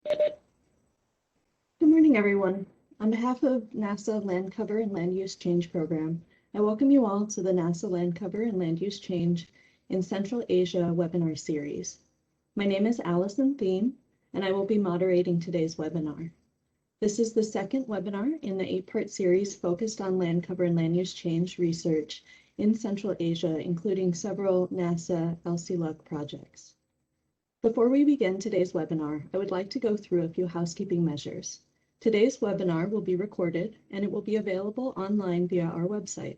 Good morning, everyone. On behalf of NASA Land Cover and Land Use Change Program, I welcome you all to the NASA Land Cover and Land Use Change in Central Asia webinar series. My name is Allison Thiem, and I will be moderating today's webinar. This is the second webinar in the 8-part series focused on land cover and land use change research in Central Asia, including several NASA LC-LUC projects. Before we begin today's webinar, I would like to go through a few housekeeping measures. Today's webinar will be recorded and it will be available online via our website.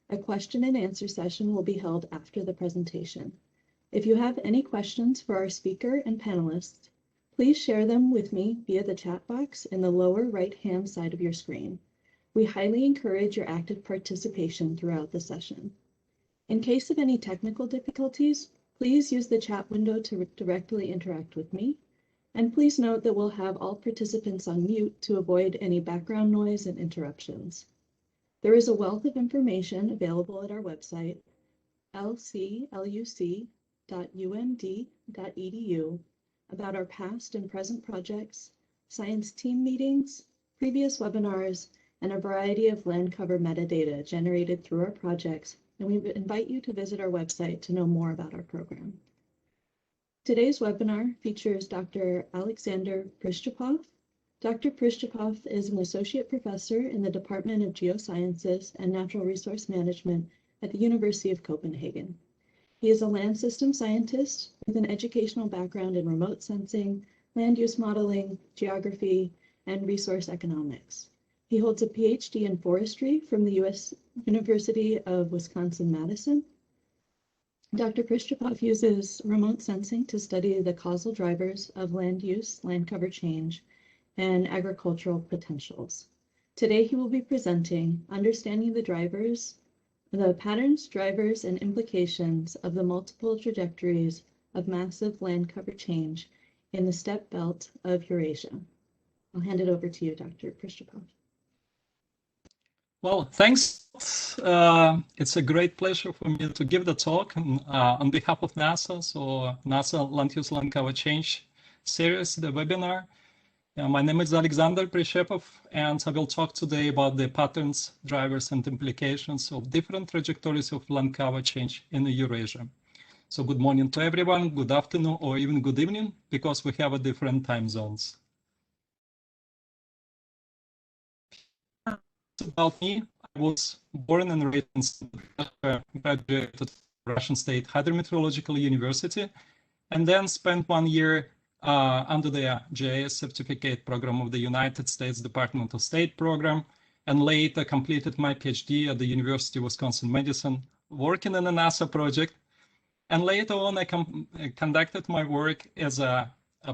A question and answer session will be held after the presentation. If you have any questions for our speaker and panelists, please share them with me via the chat box in the lower right-hand side of your screen. We highly encourage your active participation throughout the session. In case of any technical difficulties, please use the chat window to directly interact with me. And please note that we'll have all participants on mute to avoid any background noise and interruptions. There is a wealth of information available at our website, lcluc.umd.edu, about our past and present projects, science team meetings, previous webinars, and a variety of land cover metadata generated through our projects, and we invite you to visit our website to know more about our program. Today's webinar features Dr. Alexander Prishchepov. Dr. Prishchepov is an associate professor in the Department of Geosciences and Natural Resource Management at the University of Copenhagen. He is a land system scientist with an educational background in remote sensing, land use modeling, geography, and resource economics. He holds a PhD in forestry from the U.S. University of Wisconsin-Madison. Dr. Prishchepov uses remote sensing to study the causal drivers of land use, land cover change, and agricultural potentials. Today, he will be presenting Understanding the Patterns, Drivers, and Implications of the Multiple Trajectories of Massive Land Cover Change in the Steppe Belt of Eurasia. I'll hand it over to you, Dr. Prishchepov. Well, thanks. It's a great pleasure for me to give the talk on behalf of NASA. So NASA Land Use Land Cover Change series, the webinar. My name is Alexander Prishchepov, and I will talk today about the patterns, drivers, and implications of different trajectories of land cover change in Eurasia. So good morning to everyone, good afternoon, or even good evening, because we have a different time zones. About me, I was born and raised in Steppe, graduated from Russian State Hydrometeorological University, and then spent 1 year under the GIS certificate program of the United States Department of State program, and later completed my PhD at the University of Wisconsin-Madison, working in a NASA project. And later on, I conducted my work as a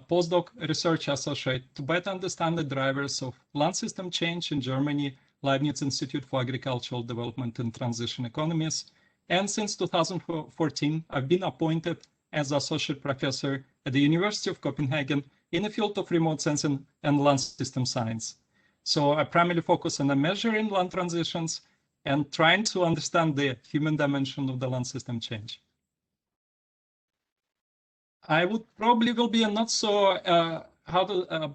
postdoc research associate to better understand the drivers of land system change in Germany, Leibniz Institute for Agricultural Development and Transition Economies. And since 2014, I've been appointed as associate professor at the University of Copenhagen in the field of remote sensing and land system science. So I primarily focus on measuring land transitions and trying to understand the human dimension of the land system change. I would probably will be not so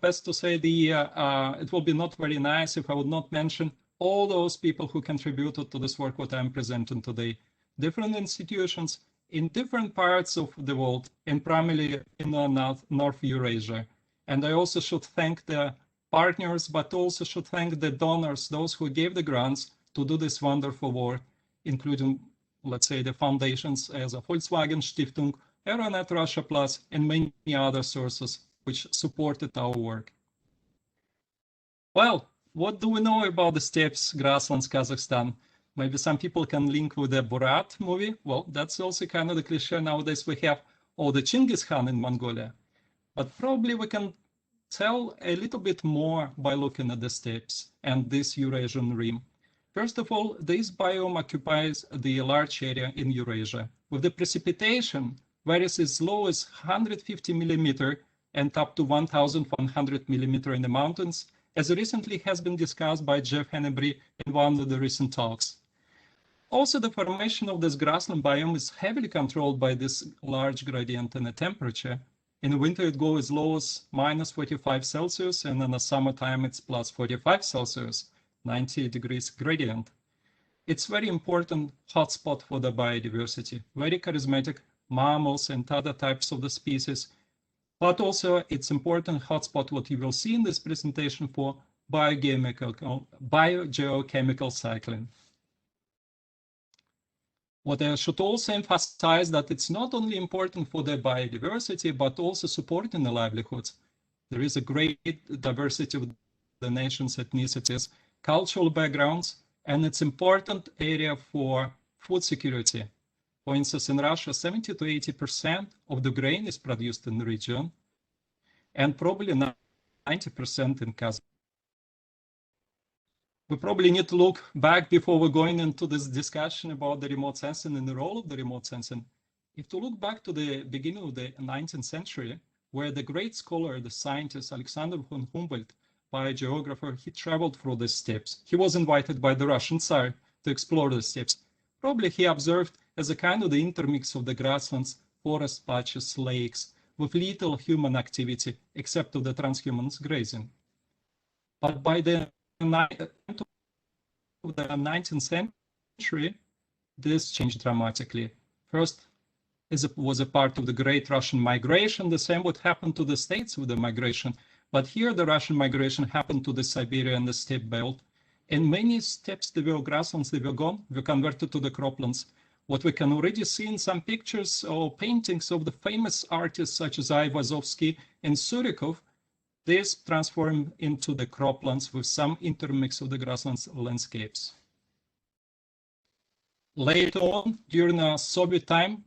best to say it will be not very nice if I would not mention all those people who contributed to this work what I'm presenting today. Different institutions in different parts of the world, and primarily in North Eurasia. And I also should thank the partners, but also should thank the donors, those who gave the grants to do this wonderful work, including, let's say, the foundations as a Volkswagen Stiftung, Euronet Russia Plus, and many other sources which supported our work. Well, what do we know about the steppes, grasslands, Kazakhstan? Maybe some people can link with the Borat movie. Well, that's also kind of the cliche nowadays. We have the Genghis Khan in Mongolia. But probably we can tell a little bit more by looking at the steppes and this Eurasian rim. First of all, this biome occupies the large area in Eurasia, with the precipitation varies as low as 150 millimeter and up to 1,100 millimeter in the mountains, as recently has been discussed by Jeff Hennebry in one of the recent talks. Also, the formation of this grassland biome is heavily controlled by this large gradient in the temperature, In the winter, it goes as low as -45°C, and in the summertime, it's +45°C, 90 degrees gradient. It's very important hotspot for the biodiversity, very charismatic mammals and other types of the species, but also it's important hotspot what you will see in this presentation for biogeochemical cycling. What I should also emphasize that it's not only important for the biodiversity, but also supporting the livelihoods. There is a great diversity of the nations, ethnicities, cultural backgrounds, and it's important area for food security. For instance, in Russia, 70 to 80% of the grain is produced in the region, and probably 90% in Kazakhstan. We probably need to look back before we're going into this discussion about the remote sensing and the role of the remote sensing. If to look back to the beginning of the 19th century, where the great scholar, the scientist, Alexander von Humboldt, biogeographer, he traveled through the steppes. He was invited by the Russian Tsar to explore the steppes. Probably he observed as a kind of the intermix of the grasslands, forest patches, lakes, with little human activity, except of the transhumans grazing. But by the end of the 19th century, this changed dramatically. First, it was a part of the great Russian migration. The same would happen to the States with the migration. But here, the Russian migration happened to the Siberia and the steppe belt. And many steppes, they were grasslands, they were gone, were converted to the croplands. What we can already see in some pictures or paintings of the famous artists such as Ayvazovsky and Terekhov, this transformed into the croplands with some intermix of the grasslands landscapes. Later on, during the Soviet time,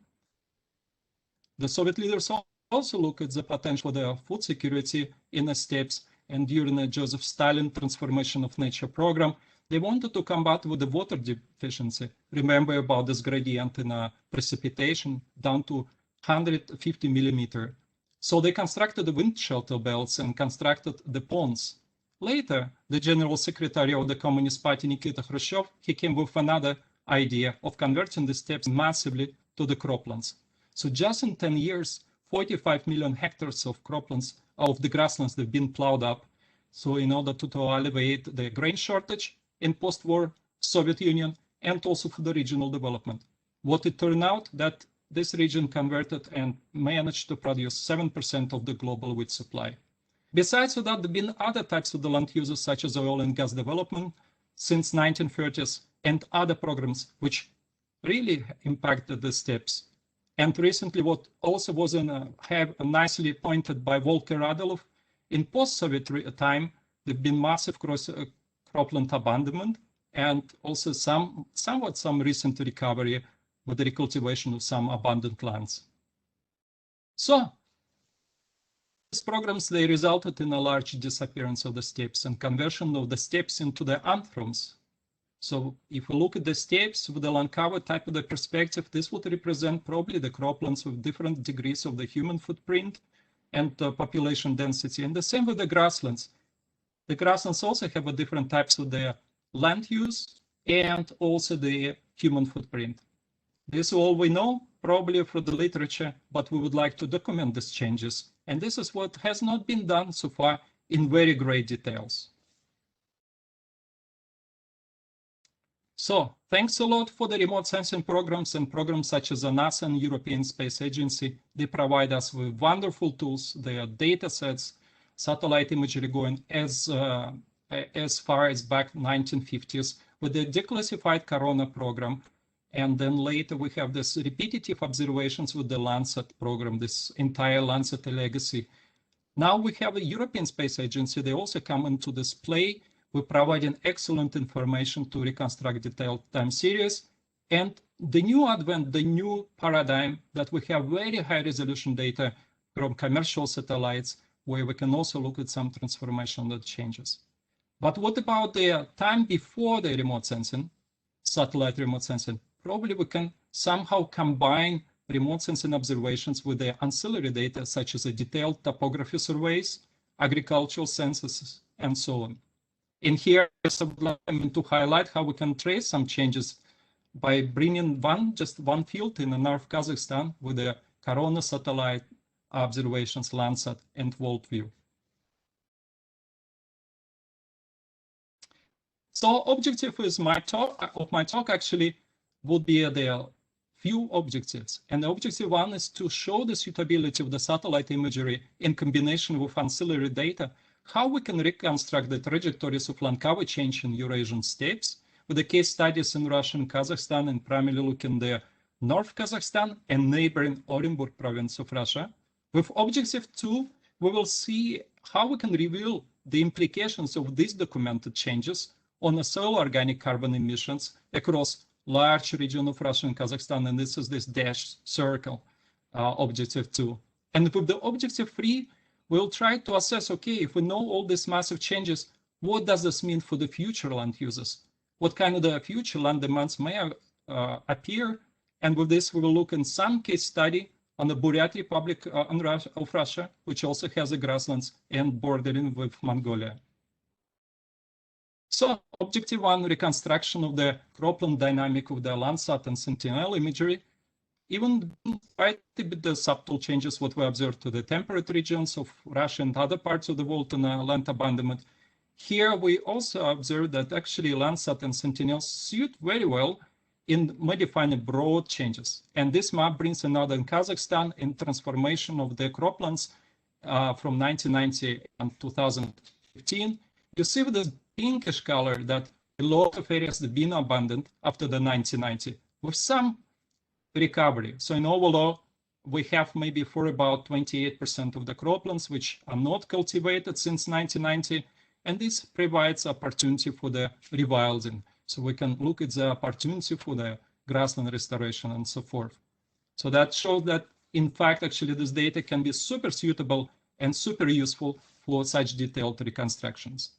the Soviet leaders also looked at the potential of the food security in the steppes, and during the Joseph Stalin transformation of nature program, they wanted to combat with the water deficiency. Remember about this gradient in precipitation down to 150 millimeter. So they constructed the wind shelter belts and constructed the ponds. Later, the General Secretary of the Communist Party, Nikita Khrushchev, he came with another idea of converting the steppes massively to the croplands. So just in 10 years, 45 million hectares of croplands, of the grasslands, they've been plowed up. So in order to alleviate the grain shortage in post-war Soviet Union and also for the regional development. What it turned out that this region converted and managed to produce 7% of the global wheat supply. Besides that, there have been other types of the land uses, such as oil and gas development since 1930s and other programs which really impacted the steppes. And recently, what also was nicely pointed by Volker Radeloff, in post-Soviet time, there have been massive cropland abandonment and also somewhat some recent recovery with the recultivation of some abandoned lands. So these programs, they resulted in a large disappearance of the steppes and conversion of the steppes into the anthroms. So if we look at the steppes with the land cover type of the perspective, this would represent probably the croplands with different degrees of the human footprint and population density. And the same with the grasslands. The grasslands also have a different types of the land use and also the human footprint. This is all we know, probably from the literature, but we would like to document these changes. And this is what has not been done so far in very great details. So thanks a lot for the remote sensing programs and programs such as the NASA and European Space Agency. They provide us with wonderful tools. They are data sets, satellite imagery going as far as back 1950s with the declassified Corona program. And then later we have this repetitive observations with the Lancet program, this entire Lancet legacy. Now we have the European Space Agency. They also come into this play. We're providing excellent information to reconstruct detailed time series. And the new advent, the new paradigm that we have very high resolution data from commercial satellites, where we can also look at some transformational changes. But what about the time before the remote sensing, satellite remote sensing? Probably we can somehow combine remote sensing observations with the ancillary data, such as the detailed topography surveys, agricultural censuses, and so on. In here, I would like to highlight how we can trace some changes by bringing just one field in the North Kazakhstan with the Corona satellite observations, Landsat and Worldview. So objective is my talk actually would be the few objectives. And the objective one is to show the suitability of the satellite imagery in combination with ancillary data, how we can reconstruct the trajectories of land cover change in Eurasian steppes, with the case studies in Russia and Kazakhstan, and primarily looking the North Kazakhstan and neighboring Orenburg province of Russia. With objective 2, we will see how we can reveal the implications of these documented changes on the soil organic carbon emissions across large region of Russia and Kazakhstan, and this is this dashed circle, objective 2. And with the objective 3, we'll try to assess, okay, if we know all these massive changes, what does this mean for the future land uses? What kind of the future land demands may appear? And with this, we will look in some case study on the Buryat Republic of Russia, which also has the grasslands and bordering with Mongolia. So objective 1, reconstruction of the Cropland dynamic of the Landsat and Sentinel imagery, even despite the subtle changes what we observed to the temperate regions of Russia and other parts of the world in land abandonment. Here we also observed that actually Landsat and Sentinel suit very well in modifying broad changes. And this map brings another in Kazakhstan in transformation of the croplands from 1990 and 2015. You see with this pinkish color that a lot of areas have been abandoned after the 1990 with some recovery. So in overall, we have maybe for about 28% of the croplands which are not cultivated since 1990, and this provides opportunity for the rewilding. So we can look at the opportunity for the grassland restoration and so forth. So that shows that, in fact, actually this data can be super suitable and super useful for such detailed reconstructions.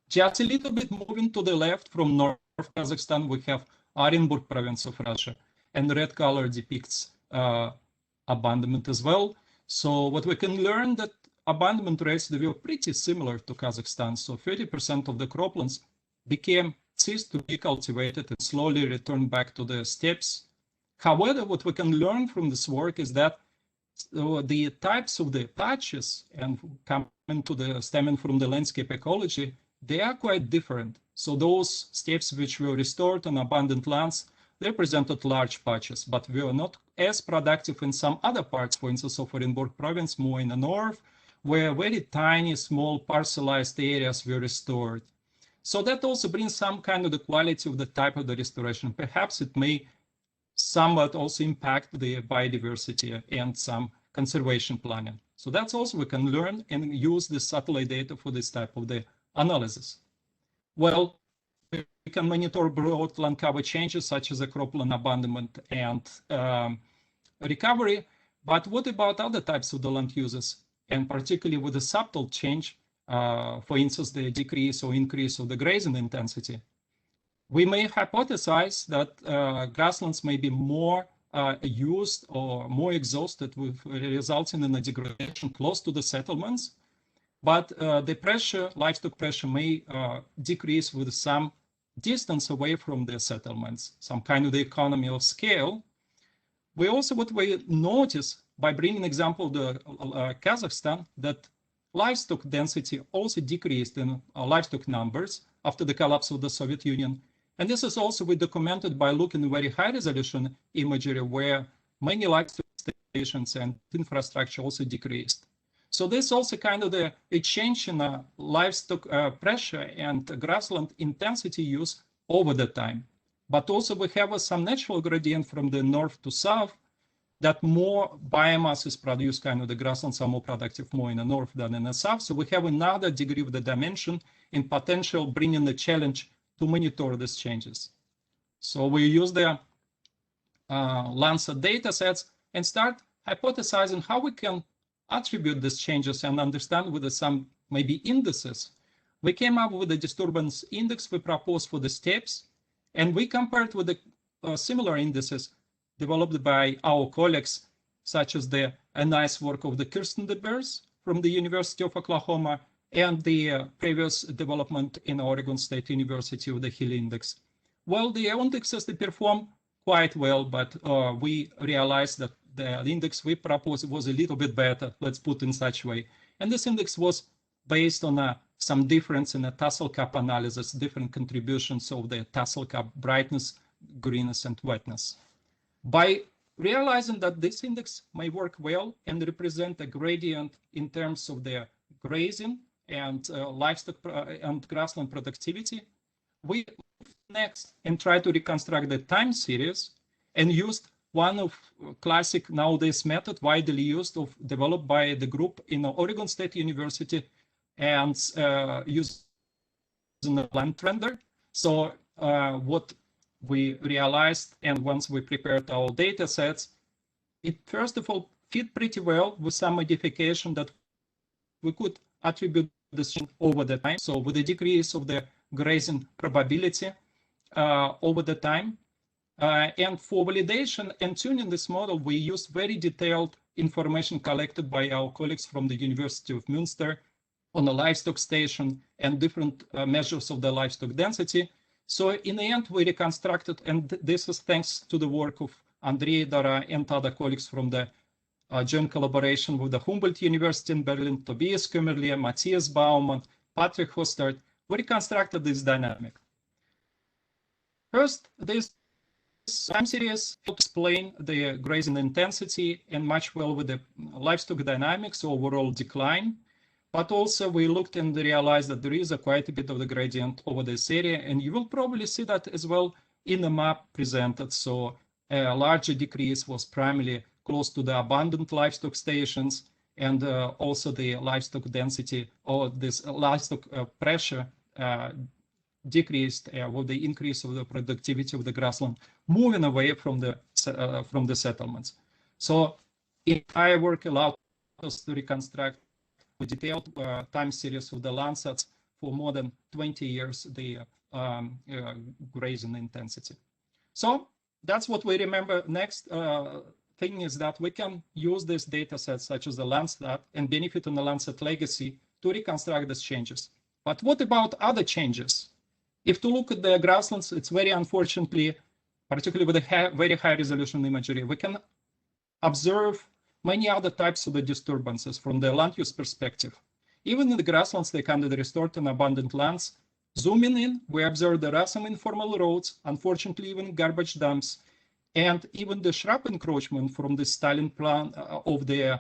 Just a little bit moving to the left from North Kazakhstan, we have Orenburg province of Russia, and the red color depicts abandonment as well. So what we can learn that abandonment rates, they were pretty similar to Kazakhstan. So 30% of the croplands ceased to be cultivated and slowly returned back to the steppes. However, what we can learn from this work is that the types of the patches and stemming from the landscape ecology, they are quite different. So those steppes which were restored on abandoned lands, they presented large patches, but were not as productive in some other parts, for instance, of Orenburg province, more in the north, where very tiny, small parcelized areas were restored. So that also brings some kind of the quality of the type of the restoration. Perhaps it may somewhat also impact the biodiversity and some conservation planning. So that's also we can learn and use the satellite data for this type of the analysis. Well, we can monitor broad land cover changes such as the cropland abandonment and recovery, but what about other types of the land uses, and particularly with the subtle change, for instance, the decrease or increase of the grazing intensity? We may hypothesize that grasslands may be more used or more exhausted, with resulting in a degradation close to the settlements. But the pressure, livestock pressure, may decrease with some distance away from the settlements, some kind of the economy of scale. What we notice by bringing example of the Kazakhstan, that livestock density also decreased in livestock numbers after the collapse of the Soviet Union. And this is also documented by looking at very high resolution imagery where many livestock stations and infrastructure also decreased. So this also kind of a change in livestock pressure and grassland intensity use over the time. But also we have some natural gradient from the north to south, that more biomass is produced, kind of the grasslands are more productive more in the north than in the south. So we have another degree of the dimension in potential bringing the challenge to monitor these changes. So we use the Landsat data sets and start hypothesizing how we can attribute these changes and understand with some maybe indices. We came up with the disturbance index we proposed for the steppes, and we compared with the similar indices developed by our colleagues, such as the nice work of the Kirsten de Beers from the University of Oklahoma and the previous development in Oregon State University with the Hill Index. Well, the indexes, they perform quite well, but we realized that the index we proposed was a little bit better, let's put in such a way. And this index was based on some difference in the tassel cap analysis, different contributions of the tassel cap brightness, greenness, and wetness. By realizing that this index may work well and represent a gradient in terms of the grazing and livestock and grassland productivity, we moved next and tried to reconstruct the time series and used one of classic nowadays method widely used developed by the group in Oregon State University and using the land trender. So what we realized, and once we prepared our data sets, it first of all fit pretty well with some modification that we could attribute this over the time. So with the decrease of the grazing probability over the time. And for validation and tuning this model, we used very detailed information collected by our colleagues from the University of Münster on the livestock station and different measures of the livestock density. So in the end, we reconstructed, and this is thanks to the work of Andrey, Dara, and other colleagues from the joint collaboration with the Humboldt University in Berlin, Tobias Kuemmerle, Matthias Baumann, Patrick Hostert. We reconstructed this dynamic. First, this time series helps explain the grazing intensity and match well with the livestock dynamics, overall decline. But also we looked and realized that there is quite a bit of the gradient over this area, and you will probably see that as well in the map presented. So a larger decrease was primarily close to the abandoned livestock stations, and also the livestock density or this livestock pressure decreased with the increase of the productivity of the grassland, moving away from the settlements. So entire work allowed us to reconstruct a detailed time series of the Landsats for more than 20 years, the grazing intensity. So that's what we remember. Next thing is that we can use this data sets such as the Landsat and benefit on the Landsat legacy to reconstruct these changes. But what about other changes? If to look at the grasslands, it's very unfortunately, particularly with the very high resolution imagery, we can observe many other types of the disturbances from the land use perspective. Even in the grasslands, like under the restored and abandoned lands, zooming in, we observe there are some informal roads, unfortunately even garbage dumps, and even the shrub encroachment from the styling plan of the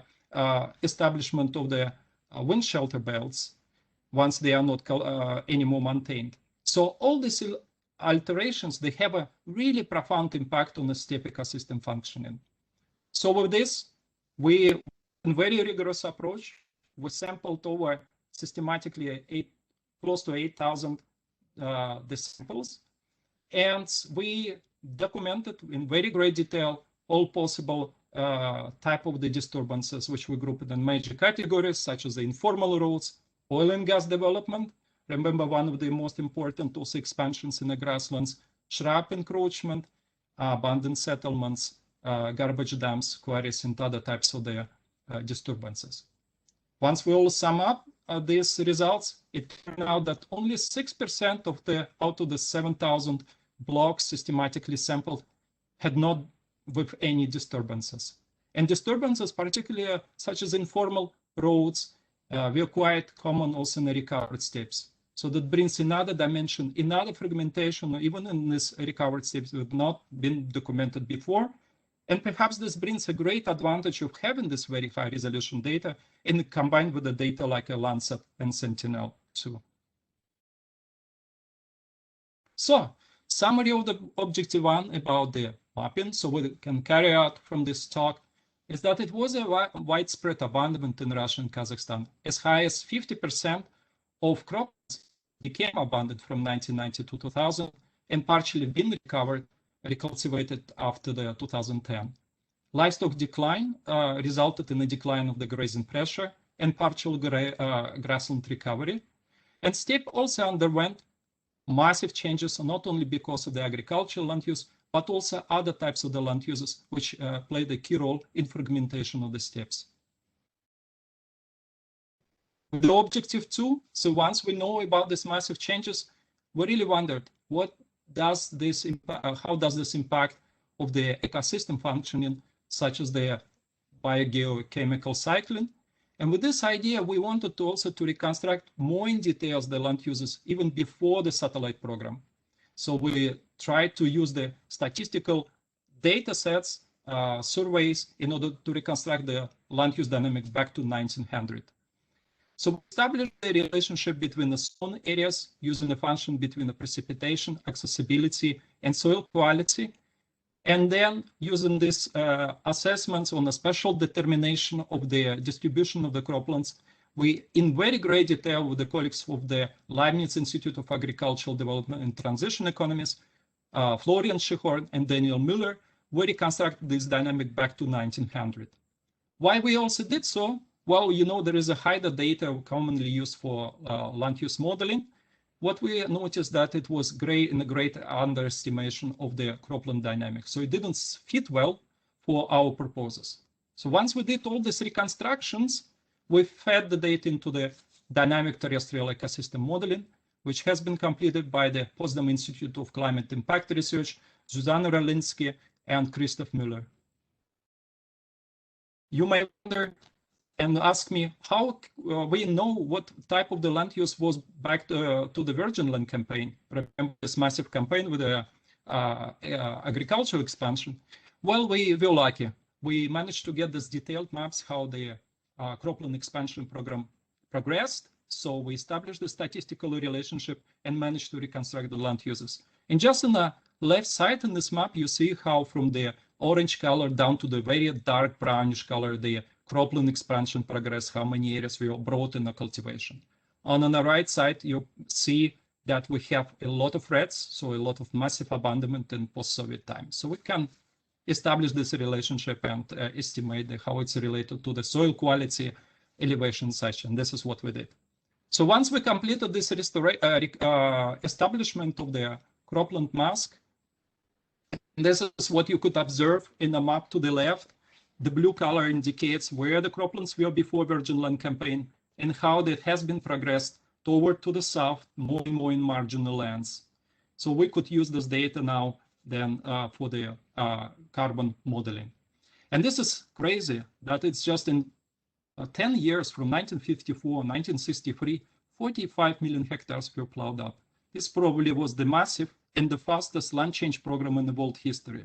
establishment of the wind shelter belts once they are not anymore maintained. So all these alterations, they have a really profound impact on the steppe ecosystem functioning. So with this, we, in a very rigorous approach, we sampled over systematically close to 8,000 the samples, and we documented in very great detail all possible type of the disturbances, which we grouped in major categories, such as the informal roads, oil and gas development. Remember, one of the most important also expansions in the grasslands, shrub encroachment, abandoned settlements, garbage dumps, quarries, and other types of the disturbances. Once we all sum up these results, it turned out that only 6% out of the 7,000 blocks systematically sampled had not with any disturbances. And disturbances, particularly such as informal roads, were quite common also in the recovered steppes. So that brings another dimension, another fragmentation, even in this recovered steppes that had not been documented before. And perhaps this brings a great advantage of having this very high resolution data and combined with the data like a Landsat and Sentinel-2. So, summary of the objective one about the mapping, so we can carry out from this talk, is that it was a widespread abandonment in Russia and Kazakhstan. As high as 50% of crops became abandoned from 1990 to 2000 and partially been recovered, recultivated after the 2010. Livestock decline resulted in a decline of the grazing pressure and partial grassland recovery. And steppe also underwent massive changes, not only because of the agricultural land use, but also other types of the land uses, which played a key role in fragmentation of the steppes. The objective two, so once we know about these massive changes, we really wondered, what does this how does this impact of the ecosystem functioning, such as the biogeochemical cycling. And with this idea, we wanted to also to reconstruct more in details the land uses even before the satellite program. So we tried to use the statistical data sets, surveys, in order to reconstruct the land use dynamics back to 1900. So we established the relationship between the zone areas using a function between the precipitation, accessibility, and soil quality. And then using these assessments on a special determination of the distribution of the croplands, we, in very great detail with the colleagues of the Leibniz Institute of Agricultural Development and Transition Economies, Florian Schihorn and Daniel Müller, we reconstructed this dynamic back to 1900. Why we also did so? Well, you know, there is a HIDA data commonly used for land use modeling. What we noticed that it was in a great underestimation of the cropland dynamics. So it didn't fit well for our purposes. So once we did all these reconstructions, we fed the data into the dynamic terrestrial ecosystem modeling, which has been completed by the Potsdam Institute of Climate Impact Research, Zuzana Ralinsky, and Christoph Müller. You may wonder and ask me how we know what type of the land use was back to the Virgin Land campaign. Remember this massive campaign with the agricultural expansion? Well, we were lucky. We managed to get these detailed maps how the cropland expansion program progressed. So we established the statistical relationship and managed to reconstruct the land uses. And just on the left side in this map, you see how from the orange color down to the very dark brownish color, the cropland expansion progress, how many areas we brought in the cultivation. On the right side, you see that we have a lot of reds, so a lot of massive abandonment in post-Soviet times. So we can establish this relationship and estimate how it's related to the soil quality, elevation, such, and this is what we did. So once we completed this establishment of the cropland mask, this is what you could observe in the map to the left. The blue color indicates where the croplands were before Virgin Land campaign and how that has been progressed toward to the south, more and more in marginal lands. So we could use this data now then for the carbon modeling. And this is crazy that it's just in 10 years from 1954, 1963, 45 million hectares were plowed up. This probably was the massive and the fastest land change program in the world history.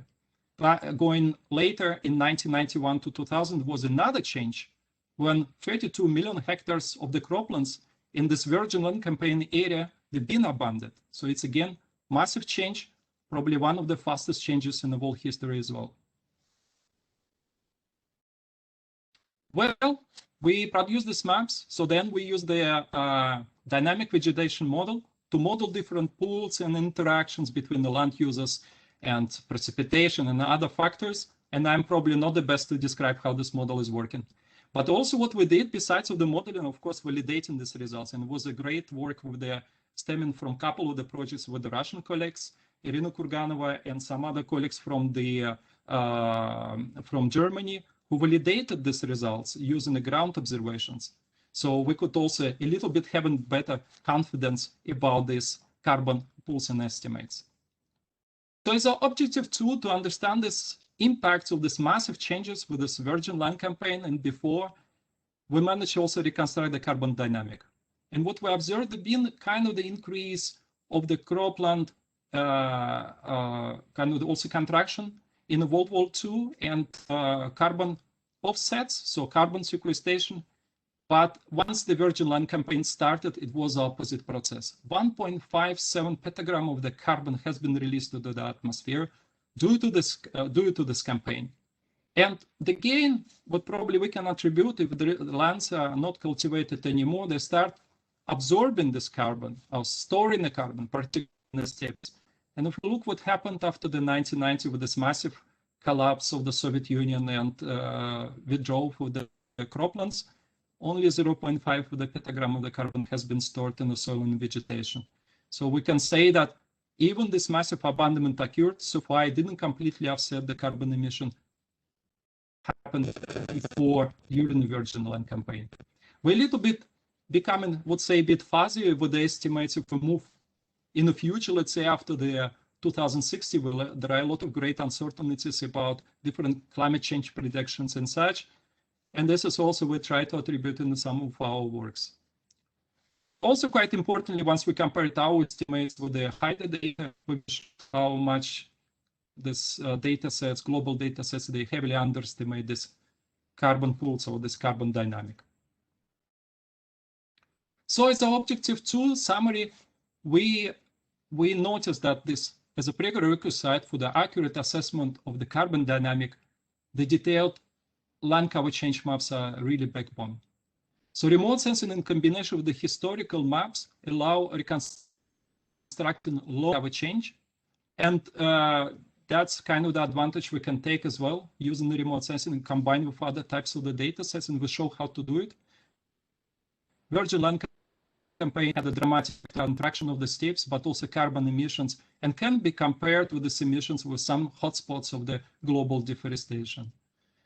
Going later in 1991 to 2000 was another change when 32 million hectares of the croplands in this Virgin Land campaign area, they've been abandoned. So it's again, massive change, probably one of the fastest changes in the world history as well. Well, we produced these maps. So then we use the dynamic vegetation model to model different pools and interactions between the land users and precipitation and other factors. And I'm probably not the best to describe how this model is working. But also what we did besides of the modeling, of course, validating these results. And it was a great work with the stemming from a couple of the projects with the Russian colleagues, Irina Kurganova and some other colleagues from the from Germany, who validated these results using the ground observations. So we could also a little bit have a better confidence about these carbon pools and estimates. So it's our objective too to understand this impacts of these massive changes with this Virgin Land campaign, and before we managed to also reconstruct the carbon dynamic. And what we observed has been kind of the increase of the cropland kind of also contraction in World War II and carbon offsets, so carbon sequestration. But once the Virgin Land campaign started, it was the opposite process. 1.57 petagram of the carbon has been released to the atmosphere due to this campaign. And the gain, what probably we can attribute if the lands are not cultivated anymore, they start absorbing this carbon or storing the carbon, particularly in the steppes. And if you look what happened after the 1990 with this massive collapse of the Soviet Union and withdrawal of the croplands, only 0.5 of the petagram of the carbon has been stored in the soil and vegetation. So we can say that even this massive abandonment occurred, so far it didn't completely offset the carbon emission happened before during the Virgin Land campaign. We're a little bit becoming, would say, a bit fuzzy with the estimates if we move in the future, let's say after the 2060, there are a lot of great uncertainties about different climate change predictions and such. And this is also we try to attribute in some of our works. Also, quite importantly, once we compared our estimates with the higher data, which how much this data sets, global data sets, they heavily underestimate this carbon pools or this carbon dynamic. So as an objective 2 summary, we noticed that this as a prerequisite for the accurate assessment of the carbon dynamic, the detailed land cover change maps are really backbone. So remote sensing in combination with the historical maps allow reconstructing low cover change. And that's kind of the advantage we can take as well, using the remote sensing and combine with other types of the data sets, and we show how to do it. Virgin Land campaign had a dramatic contraction of the steppes, but also carbon emissions, and can be compared with the emissions with some hotspots of the global deforestation.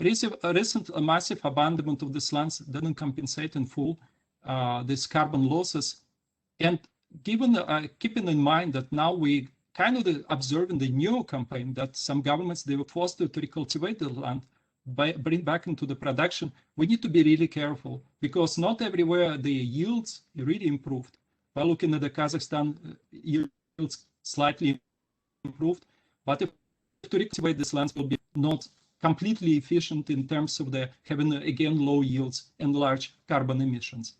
Recent massive abandonment of these lands didn't compensate in full these carbon losses. And given keeping in mind that now we kind of observing the new campaign that some governments, they were forced to recultivate the land, bring back into the production, we need to be really careful because not everywhere the yields really improved. By looking at the Kazakhstan, yields slightly improved, but if to recultivate these lands will be not completely efficient in terms of the having again low yields and large carbon emissions.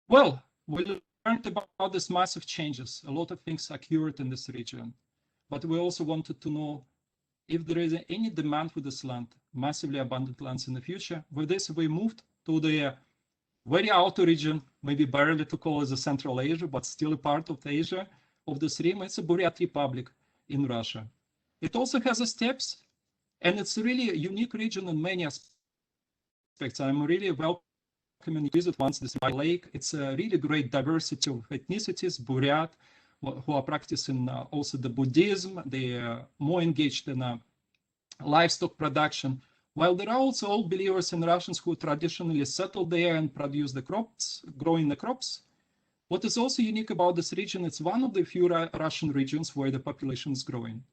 Well, we learned about these massive changes. A lot of things occurred in this region, but we also wanted to know if there is any demand for this land, massively abundant lands in the future. With this, we moved to the very outer region, maybe barely to call it the Central Asia, but still a part of Asia of this region. It's a Buryat Republic in Russia. It also has the steppes, and it's really a unique region in many aspects. I'm really welcoming you visit once this lake. It's a really great diversity of ethnicities, Buryat, who are practicing also the Buddhism. They are more engaged in livestock production, while there are also all believers in Russians who traditionally settled there and produce the crops, growing the crops. What is also unique about this region, it's one of the few Russian regions where the population is growing.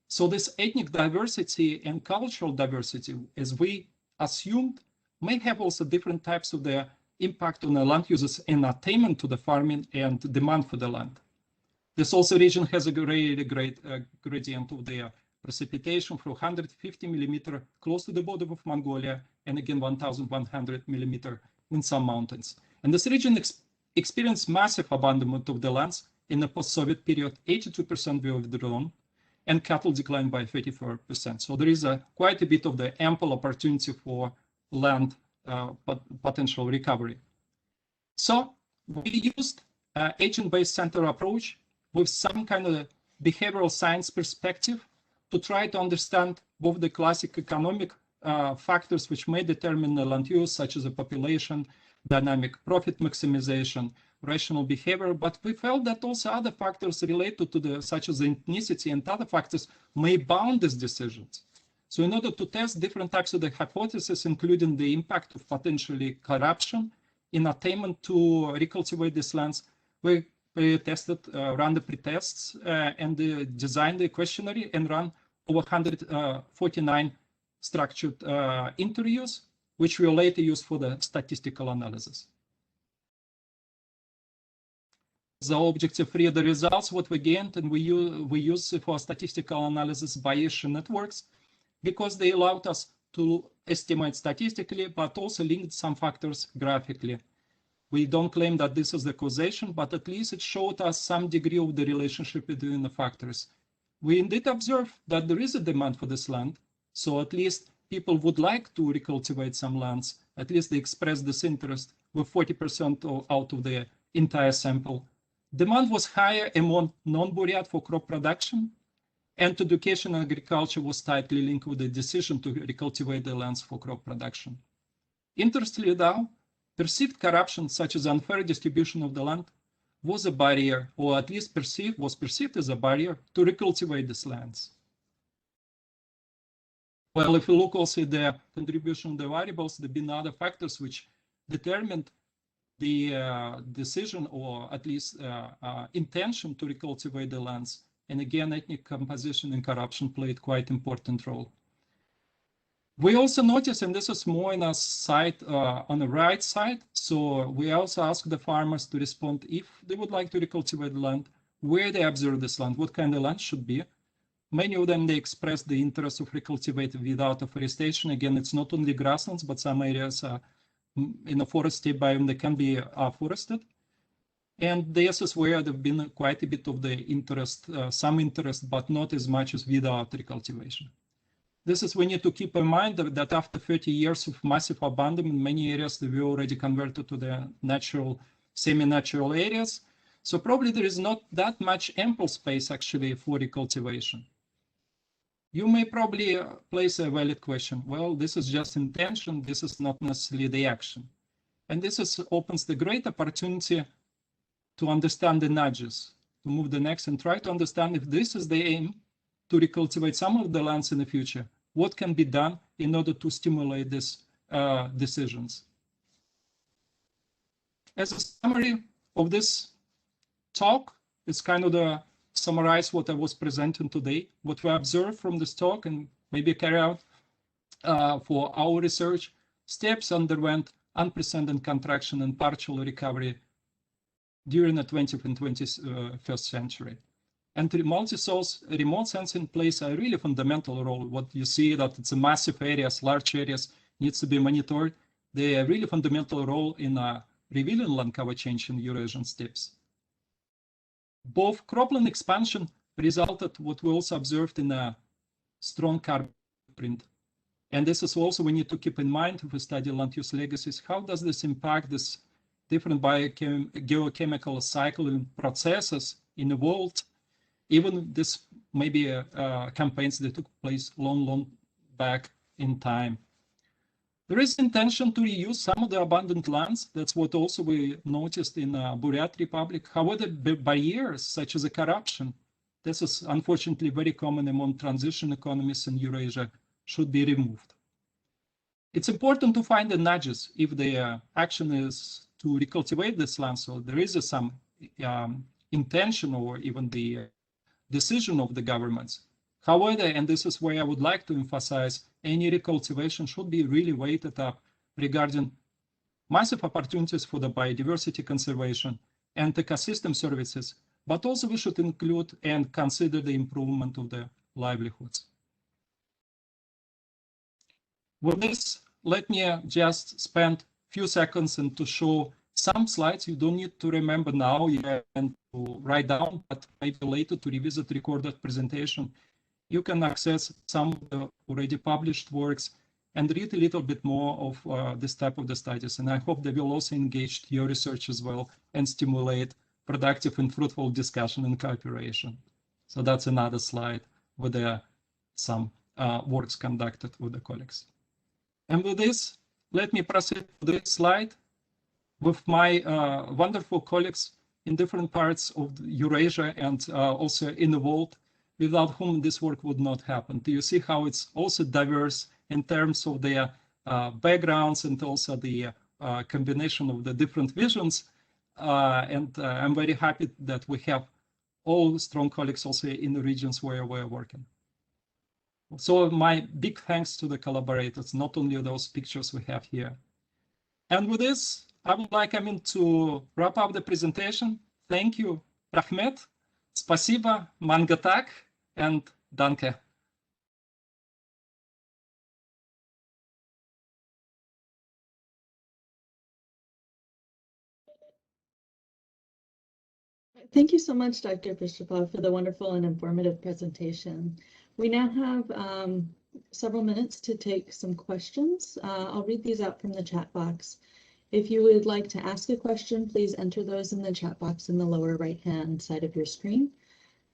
So this ethnic diversity and cultural diversity, as we assumed, may have also different types of the impact on the land users and attainment to the farming and demand for the land. This also region has a really great gradient of the precipitation from 150 millimeter close to the border of Mongolia, and again 1,100 millimeter in some mountains. And this region experienced massive abandonment of the lands in the post-Soviet period. 82% were withdrawn, and cattle declined by 34%. So there is quite a bit of the ample opportunity for land potential recovery. So we used agent-based center approach with some kind of behavioral science perspective to try to understand both the classic economic factors which may determine the land use, such as the population, dynamic profit maximization, rational behavior, but we felt that also other factors related to the, such as ethnicity and other factors, may bound these decisions. So in order to test different types of the hypotheses, including the impact of potentially corruption in attainment to recultivate these lands, we tested, ran the pre-tests and designed the questionnaire and ran over 149 structured interviews, which we later used for the statistical analysis. The objective read the results, what we gained, and we use for statistical analysis Bayesian networks because they allowed us to estimate statistically, but also link some factors graphically. We don't claim that this is the causation, but at least it showed us some degree of the relationship between the factors. We indeed observe that there is a demand for this land, so at least people would like to recultivate some lands. At least they express this interest with 40% out of the entire sample. Demand was higher among non-Buryat for crop production, and education and agriculture was tightly linked with the decision to recultivate the lands for crop production. Interestingly, though, perceived corruption, such as unfair distribution of the land, was a barrier, or at least was perceived as a barrier to recultivate these lands. Well, if you look also at the contribution of the variables, there have been other factors which determined the decision, or at least intention to recultivate the lands. And again, ethnic composition and corruption played quite important role. We also notice, and this is more in a side on the right side, so we also ask the farmers to respond if they would like to recultivate land, where they observe this land, what kind of land should be. Many of them, they express the interest of recultivating without afforestation. Again, it's not only grasslands, but some areas in a forested biome that can be forested. And this is where there've been quite a bit of the interest, some interest, but not as much as without recultivation. This is we need to keep in mind that after 30 years of massive abandonment, many areas they were already converted to the natural, semi-natural areas. So probably there is not that much ample space actually for recultivation. You may probably place a valid question. Well, this is just intention. This is not necessarily the action. And this opens the great opportunity to understand the nudges, to move the next and try to understand if this is the aim, to recultivate some of the lands in the future, what can be done in order to stimulate these decisions. As a summary of this talk, it's kind of to summarize what I was presenting today, what we observed from this talk and maybe carry out for our research. Steppes underwent unprecedented contraction and partial recovery during the 20th and 21st century. And multi-source remote sensing plays a really fundamental role. What you see that it's a massive areas, large areas needs to be monitored. They have a really fundamental role in revealing land cover change in Eurasian steppes. Both cropland expansion resulted what we also observed in a strong carbon footprint. And this is also we need to keep in mind if we study land use legacies, how does this impact this different geochemical cycling processes in the world. Even this maybe campaigns that took place long back in time. There is intention to reuse some of the abandoned lands. That's what also we noticed in Buryat Republic. However, the barriers such as the corruption, this is unfortunately very common among transition economies in Eurasia, should be removed. It's important to find the nudges if the action is to recultivate this land. So there is some intention or even the decision of the governments. However, and this is where I would like to emphasize, any recultivation should be really weighted up regarding massive opportunities for the biodiversity conservation and ecosystem services, but also we should include and consider the improvement of the livelihoods. With this, let me just spend a few seconds and to show some slides. You don't need to remember now and to write down, but maybe later to revisit recorded presentation. You can access some of the already published works and read a little bit more of this type of the studies. And I hope they will also engage your research as well and stimulate productive and fruitful discussion and cooperation. So that's another slide with some works conducted with the colleagues. And with this, let me proceed to this slide with my wonderful colleagues in different parts of Eurasia and also in the world, without whom this work would not happen. Do you see how it's also diverse in terms of their backgrounds and also the combination of the different visions? And I'm very happy that we have all strong colleagues also in the regions where we're working. So my big thanks to the collaborators, not only those pictures we have here. And with this, I would like to wrap up the presentation. Thank you, Rahmet, Spasiba, Mangatak, and Danke. Thank you so much, Dr. Prishchepov, for the wonderful and informative presentation. We now have several minutes to take some questions. I'll read these out from the chat box. If you would like to ask a question, please enter those in the chat box in the lower right-hand side of your screen,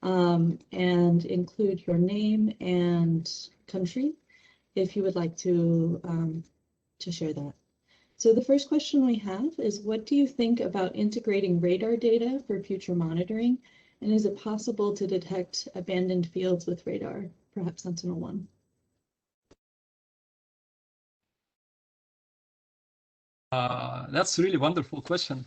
and include your name and country if you would like to share that. So the first question we have is, what do you think about integrating radar data for future monitoring? And is it possible to detect abandoned fields with radar, perhaps Sentinel-1? That's a really wonderful question.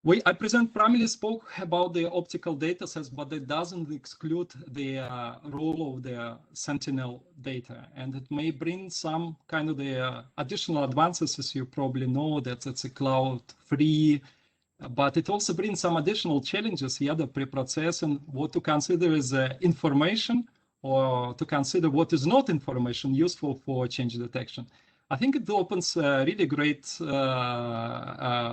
I primarily spoke about the optical data sets, but that doesn't exclude the role of the Sentinel data. And it may bring some kind of the additional advances, as you probably know, that it's a cloud free, but it also brings some additional challenges here, the pre-processing, what to consider as information, or to consider what is not information useful for change detection. I think it opens a really great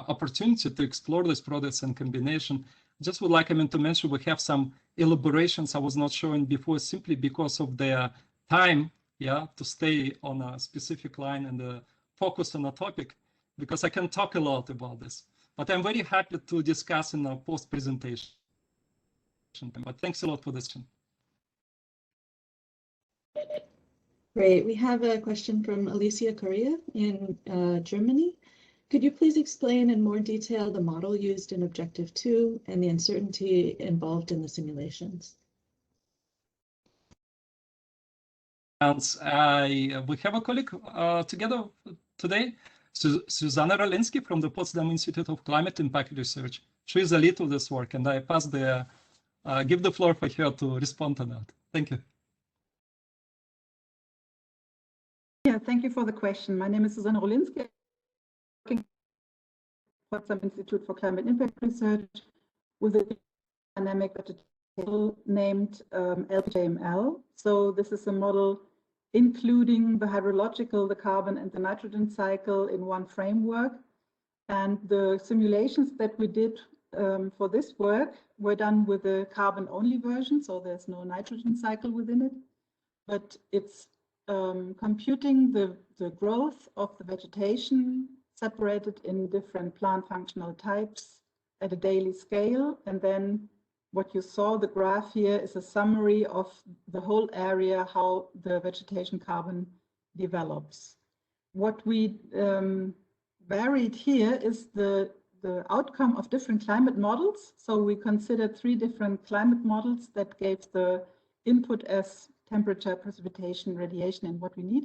opportunity to explore these products in combination. Just would like to mention we have some elaborations I was not showing before simply because of the time, to stay on a specific line and focus on a topic, because I can talk a lot about this. But I'm very happy to discuss in a post-presentation. But thanks a lot for this. Great. We have a question from Alicia Correa in Germany. Could you please explain in more detail the model used in Objective 2 and the uncertainty involved in the simulations? And we have a colleague together today, Susanna Rolinski from the Potsdam Institute of Climate Impact Research. She is the lead of this work, and I give the floor for her to respond to that. Thank you. Yeah, thank you for the question. My name is Susanna Rolinski, working at the Potsdam Institute for Climate Impact Research with a dynamic model named LPJML. So this is a model including the hydrological, the carbon, and the nitrogen cycle in one framework. And the simulations that we did for this work were done with a carbon-only version, so there's no nitrogen cycle within it, but it's computing the growth of the vegetation separated in different plant functional types at a daily scale. And then what you saw, the graph here, is a summary of the whole area, how the vegetation carbon develops. What we varied here is the outcome of different climate models. So we considered 3 different climate models that gave the input as temperature, precipitation, radiation, and what we need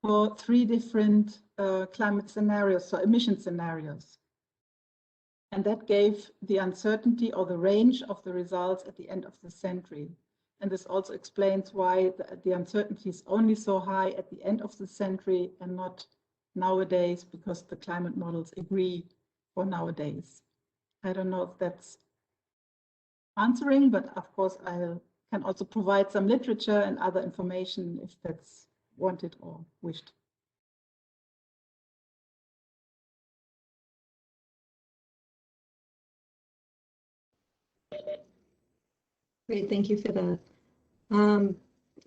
for 3 different climate scenarios, so emission scenarios. And that gave the uncertainty or the range of the results at the end of the century. And this also explains why the uncertainty is only so high at the end of the century and not nowadays, because the climate models agree for nowadays. I don't know if that's answering, but of course I can also provide some literature and other information if that's wanted or wished. Great, thank you for that.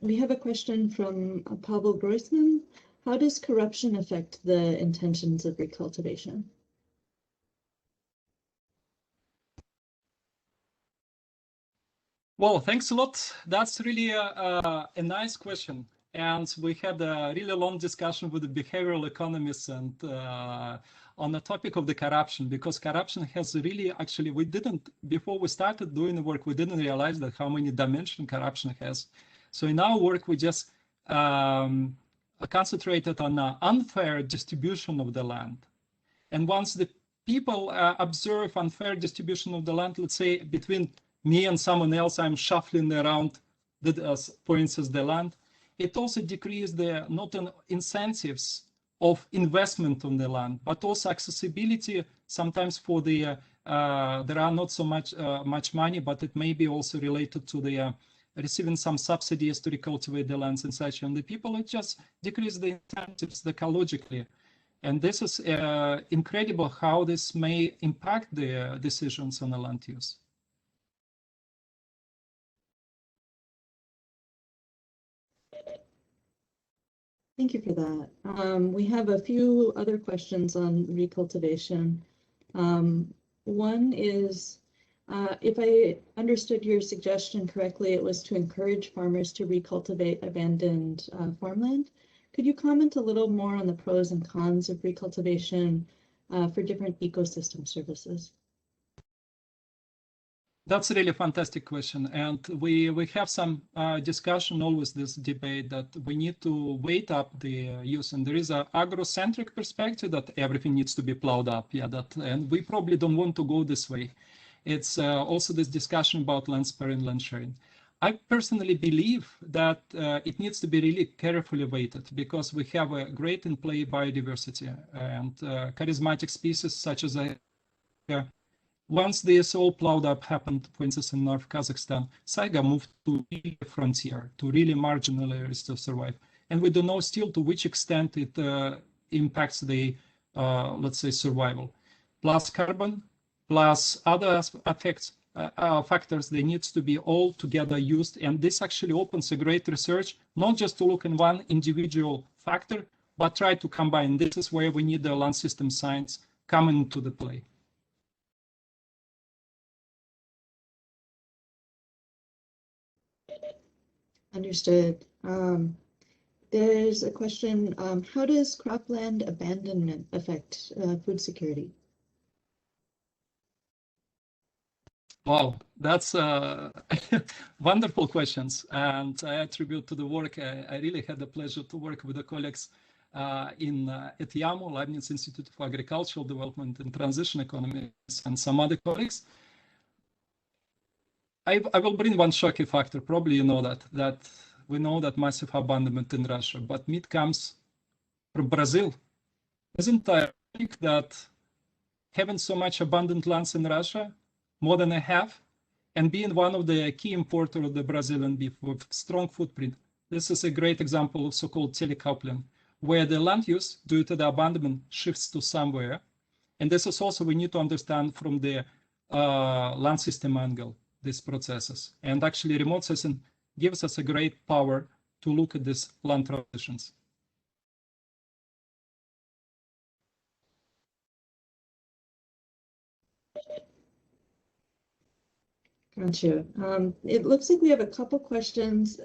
We have a question from Pavel Groisman. How does corruption affect the intentions of recultivation? Well, thanks a lot. That's really a nice question. And we had a really long discussion with the behavioral economists and on the topic of the corruption, because corruption has really, actually, we didn't, before we started doing the work, we didn't realize that how many dimensions corruption has. So in our work, we just concentrated on an unfair distribution of the land. And once the people observe unfair distribution of the land, let's say between me and someone else, I'm shuffling around, for instance, the land, it also decreases the not only incentives of investment on the land, but also accessibility. Sometimes for the there are not so much money, but it may be also related to the receiving some subsidies to recultivate the lands and such. And the people, it just decrease the incentives ecologically. And this is incredible how this may impact the decisions on the land use. Thank you for that. We have a few other questions on recultivation. One is, if I understood your suggestion correctly, it was to encourage farmers to recultivate abandoned farmland. Could you comment a little more on the pros and cons of recultivation for different ecosystem services? That's a really fantastic question, and we have some discussion, always this debate that we need to weight up the use, and there is an agrocentric perspective that everything needs to be plowed up, and we probably don't want to go this way. It's also this discussion about land sparing, land sharing. I personally believe that it needs to be really carefully weighted because we have a great in play biodiversity and charismatic species such as once this all plowed up happened, for instance, in North Kazakhstan, Saiga moved to the frontier, to really marginal areas to survive. And we don't know still to which extent it impacts the, let's say, survival. Plus carbon, plus other effects, factors, they need to be all together used. And this actually opens a great research, not just to look in one individual factor, but try to combine. This is where we need the land system science coming into the play. Understood. There's a question, how does cropland abandonment affect food security? Wow, that's wonderful questions. And I attribute to the work, I really had the pleasure to work with the colleagues at YAMO, Leibniz Institute for Agricultural Development and Transition Economics, and some other colleagues. I will bring one shocking factor. Probably you know that we know that massive abandonment in Russia, but meat comes from Brazil. Isn't it ironic that having so much abundant lands in Russia, more than I have, and being one of the key importer of the Brazilian beef with strong footprint, this is a great example of so-called telecoupling, where the land use due to the abandonment shifts to somewhere. And this is also we need to understand from the land system angle, these processes. And actually remote sensing gives us a great power to look at these land transitions. Gotcha. It looks like we have a couple questions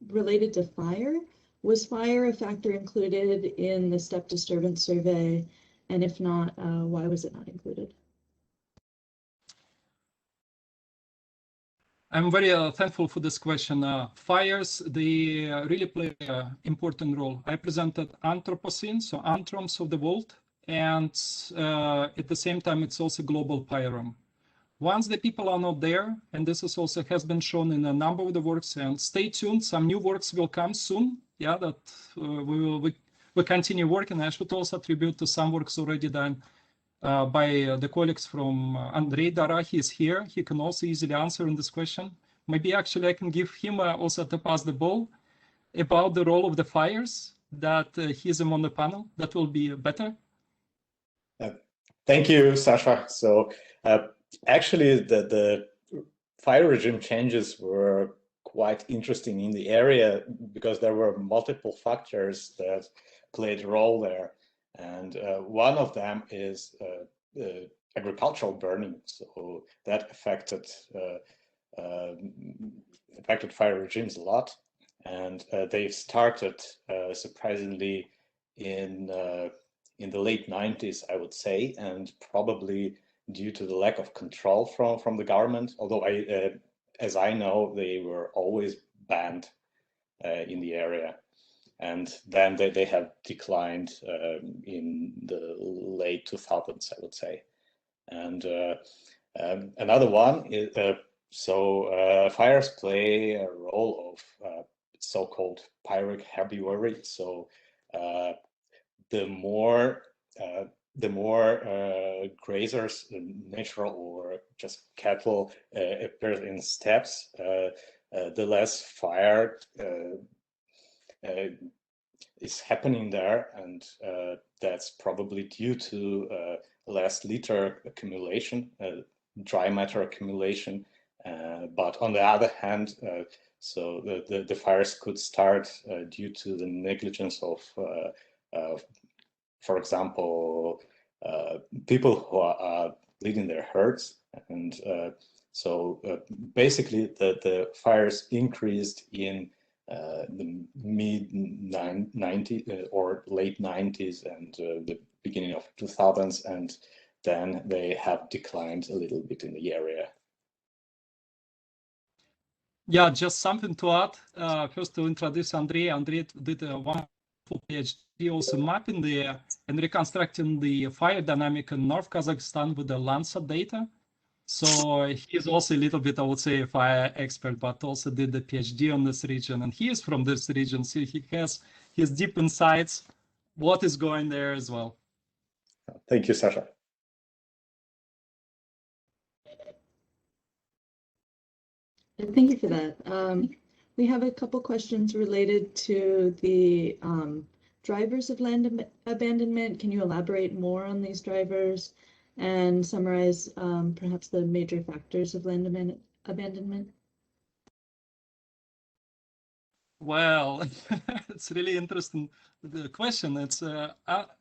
related to fire. Was fire a factor included in the Steppe disturbance survey? And if not, why was it not included? I'm very thankful for this question. Fires, they really play an important role. I presented Anthropocene, so anthroms of the world, and at the same time, it's also global pyram. Once the people are not there, and this is also has been shown in a number of the works, and stay tuned, some new works will come soon. Yeah, that we continue working. I should also attribute to some works already done by the colleagues from Andrey, Dara. He is here. He can also easily answer in this question. Maybe actually I can give him also to pass the ball about the role of the fires, that he's on the panel. That will be better. Thank you, Sasha. So actually, the fire regime changes were quite interesting in the area because there were multiple factors that played a role there. And one of them is agricultural burning. So that affected fire regimes a lot. And they started surprisingly in the late 90s, I would say, and probably due to the lack of control from the government, although as I know, they were always banned in the area. And then they have declined in the late 2000s, I would say. And another one is, fires play a role of so-called pyrrhic herbivory. So the more grazers, natural or just cattle, appear in steppes, the less fire is happening there, and that's probably due to less litter accumulation, dry matter accumulation. But on the other hand, so the fires could start due to the negligence of, for example, people who are leading their herds. And so basically the fires increased in the mid-90s or late 90s and the beginning of 2000s, and then they have declined a little bit in the area. Yeah, just something to add. First, to introduce Andrey. Andrey did a wonderful PhD also mapping the and reconstructing the fire dynamic in North Kazakhstan with the Landsat data. So he's also a little bit, I would say, a fire expert, but also did the PhD on this region. And he is from this region, so he has his deep insights, what is going there as well. Thank you, Sasha. Thank you for that. We have a couple questions related to the drivers of land abandonment. Can you elaborate more on these drivers and summarize perhaps the major factors of land abandonment? Well, it's really interesting the question. It's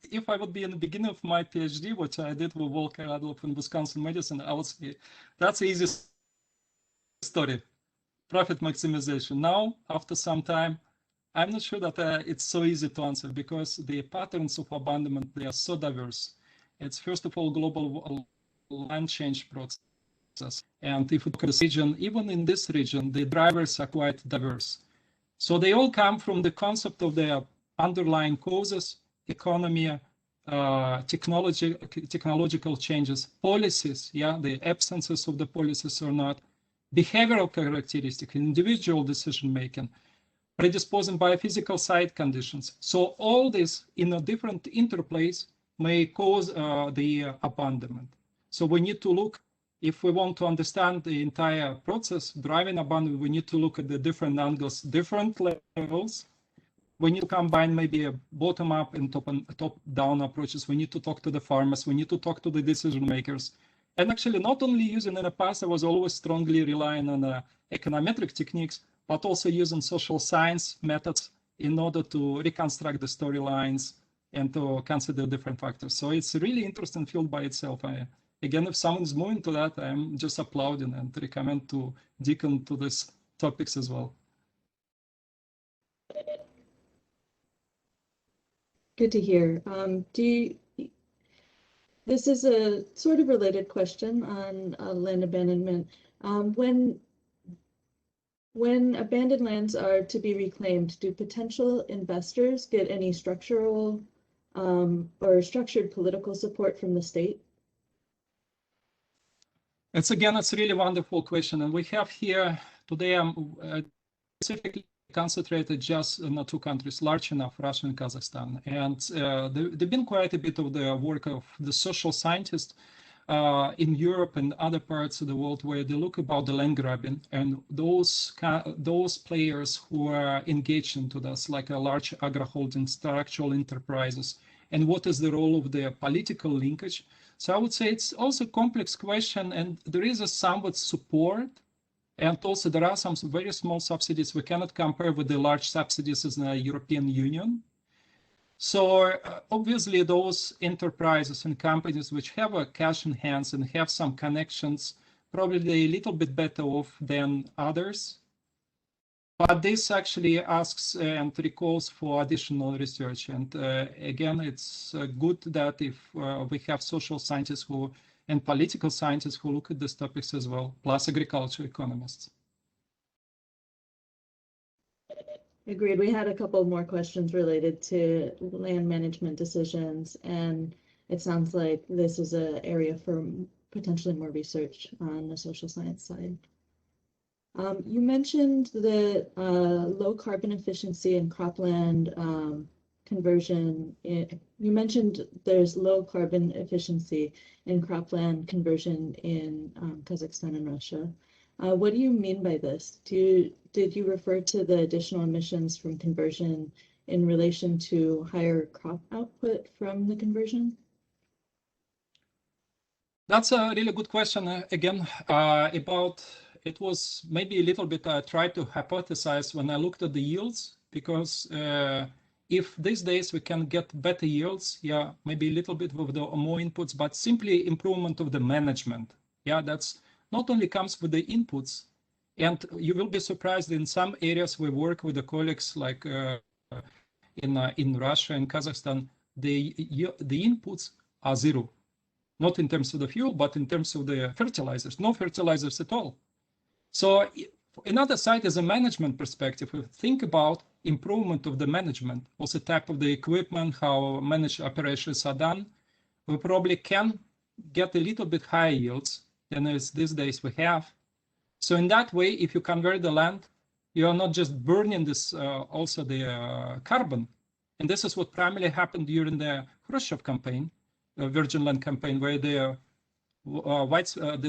if I would be in the beginning of my PhD, which I did with Volker, Radeloff in Wisconsin medicine, I would say that's the easiest story, profit maximization. Now, after some time, I'm not sure that it's so easy to answer because the patterns of abandonment, they are so diverse. It's first of all global land change process. And if we look at this region, even in this region, the drivers are quite diverse. So they all come from the concept of the underlying causes, economy, technological changes, policies, yeah, the absences of the policies or not, behavioral characteristics, individual decision-making, predisposing biophysical site conditions. So all this in a different interplays may cause the abandonment. So we need to look, if we want to understand the entire process, driving abandonment, we need to look at the different angles, different levels. We need to combine maybe a bottom-up and top-down approaches. We need to talk to the farmers. We need to talk to the decision makers. And actually, not only using in the past, I was always strongly relying on econometric techniques, but also using social science methods in order to reconstruct the storylines and to consider different factors. So it's a really interesting field by itself. Again, if someone is moving to that, I'm just applauding and recommend to dig into these topics as well. Good to hear. This is a sort of related question on land abandonment. When abandoned lands are to be reclaimed, do potential investors get any structural or structured political support from the state? It's a really wonderful question. And we have here today, specifically concentrated just on two countries, large enough, Russia and Kazakhstan. And there's been quite a bit of the work of the social scientists in Europe and other parts of the world where they look about the land grabbing and those players who are engaged into this, like a large agro-holdings, structural enterprises, and what is the role of the political linkage. So I would say it's also a complex question, and there is a somewhat support. And also there are some very small subsidies we cannot compare with the large subsidies in the European Union. So obviously those enterprises and companies which have a cash in hands and have some connections, probably a little bit better off than others. But this actually asks and recalls for additional research. And again, it's good that if we have social scientists and political scientists who look at these topics as well, plus agriculture economists. Agreed. We had a couple more questions related to land management decisions, and it sounds like this is an area for potentially more research on the social science side. You mentioned the low carbon efficiency in cropland conversion. You mentioned there's low carbon efficiency in cropland conversion in Kazakhstan and Russia. What do you mean by this? Did you refer to the additional emissions from conversion in relation to higher crop output from the conversion? That's a really good question. Again, about it was maybe a little bit I tried to hypothesize when I looked at the yields, because if these days we can get better yields, yeah, maybe a little bit with the more inputs, but simply improvement of the management. Yeah, that's not only comes with the inputs, and you will be surprised in some areas we work with the colleagues like in Russia and Kazakhstan, the inputs are zero. Not in terms of the fuel, but in terms of the fertilizers, no fertilizers at all. So Another side is a management perspective. If we think about improvement of the management, also type of the equipment, how managed operations are done, we probably can get a little bit higher yields than as these days we have. So in that way, if you convert the land, you are not just burning this also the carbon. And this is what primarily happened during the Khrushchev campaign, Virgin Land campaign, where the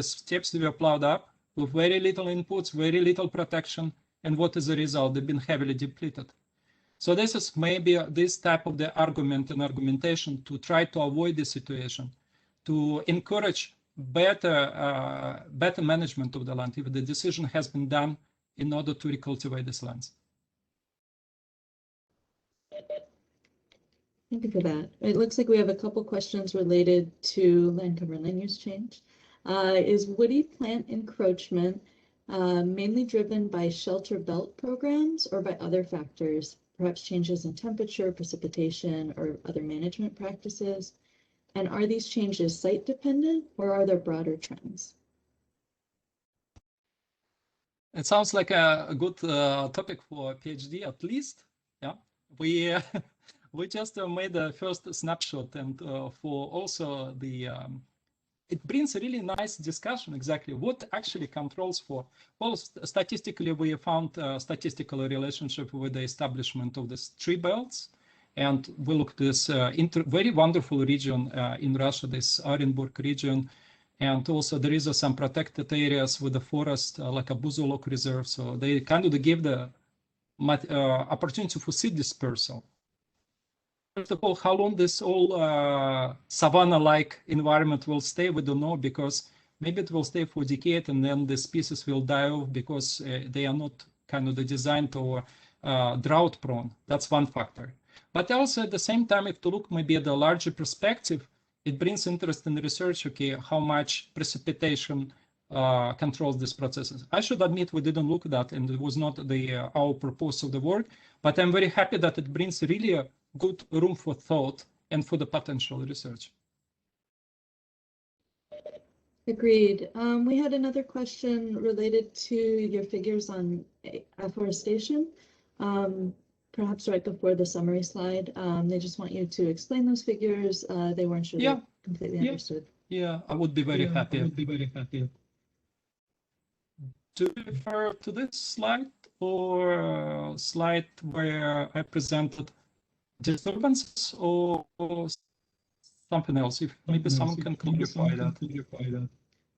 steppes were plowed up with very little inputs, very little protection, and what is the result? They've been heavily depleted. So this is maybe this type of the argument and argumentation to try to avoid this situation, to encourage better management of the land if the decision has been done in order to recultivate these lands. Thank you for that. It looks like we have a couple questions related to land cover and land use change. Is woody plant encroachment mainly driven by shelter belt programs or by other factors, perhaps changes in temperature, precipitation, or other management practices? And are these changes site dependent or are there broader trends? It sounds like a good topic for a PhD at least. Yeah, we just made the first snapshot, and for also the it brings a really nice discussion exactly what actually controls for. Well, statistically, we found a statistical relationship with the establishment of these tree belts. And we looked at this very wonderful region in Russia, this Orenburg region. And also there is some protected areas with the forest, like a Buzolok reserve. So they kind of give the opportunity for seed dispersal. First of all, how long this all savanna-like environment will stay, we don't know, because maybe it will stay for a decade and then the species will die off because they are not kind of designed or drought prone. That's one factor. But also at the same time, if to look maybe at the larger perspective, it brings interest in research, okay, how much precipitation controls these processes. I should admit we didn't look at that and it was not our purpose of the work, but I'm very happy that it brings really a good room for thought and for the potential research. Agreed. We had another question related to your figures on afforestation. Perhaps right before the summary slide, they just want you to explain those figures. They weren't sure they completely understood. Yeah, I would be very happy. To refer to this slide or slide where I presented disturbances or something else? If maybe someone can clarify that.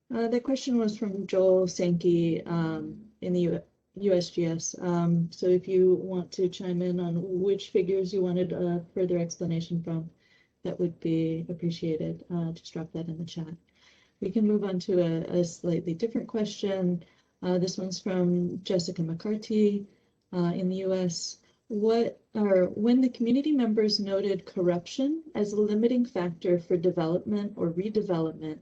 The question was from Joel Sankey in the USGS. So if you want to chime in on which figures you wanted a further explanation from, that would be appreciated. Just drop that in the chat. We can move on to a slightly different question. This one's from Jessica McCarthy in the US. When the community members noted corruption as a limiting factor for development or redevelopment,